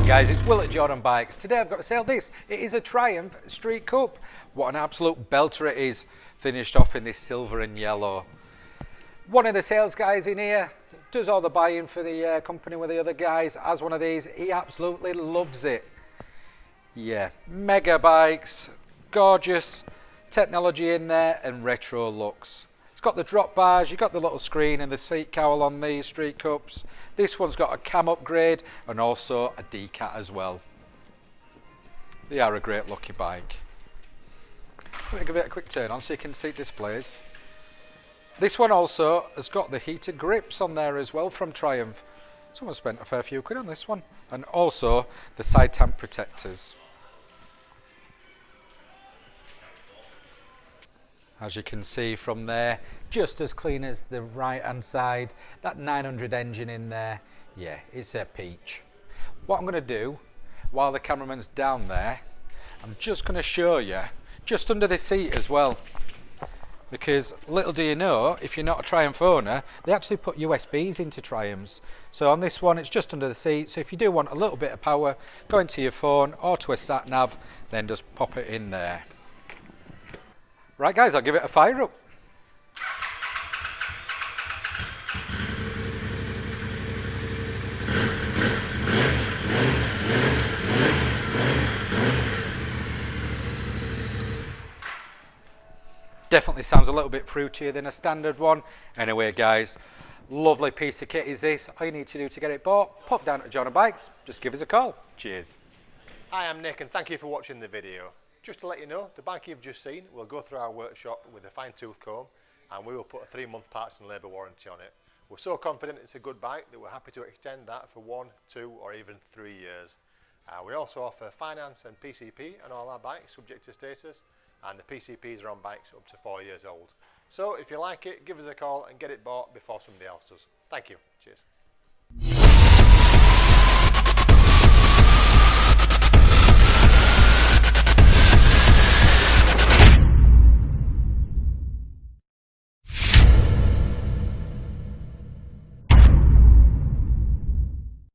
Guys, it's Will at Jordan Bikes. Today I've got to sell this. It is a Triumph Street Cup. What an absolute belter it is, finished off in this silver and yellow. One of the sales guys in here does all the buying for the company with the other guys, has one of these. He absolutely loves it. Yeah, mega bikes, gorgeous technology in there and retro looks. It's got the drop bars, you've got the little screen and the seat cowl on these Street Cups. This one's got a cam upgrade and also a decat as well. They are a great looking bike. Let me give it a quick turn on so you can see displays. This one also has got the heated grips on there as well from Triumph. Someone spent a fair few quid on this one. And also the side tank protectors. As you can see from there, just as clean as the right hand side. That 900 engine in there, yeah, it's a peach. What I'm going to do, while the cameraman's down there, I'm just going to show you, just under the seat as well. Because little do you know, if you're not a Triumph owner, they actually put USBs into Triumphs. So on this one, it's just under the seat. So if you do want a little bit of power, go into your phone or to a sat nav, then just pop it in there. Right guys, I'll give it a fire up. Definitely sounds a little bit fruitier than a standard one. Anyway guys, lovely piece of kit is this. All you need to do to get it bought, pop down to Jordan Bikes, just give us a call. Cheers. Hi, I'm Nick and thank you for watching the video. Just to let you know, the bike you've just seen will go through our workshop with a fine tooth comb and we will put a 3-month parts and labour warranty on it. We're so confident it's a good bike that we're happy to extend that for 1, 2 or even 3 years. We also offer finance and PCP on all our bikes subject to status, and the PCPs are on bikes up to 4 years old. So if you like it, give us a call and get it bought before somebody else does. Thank you. Cheers.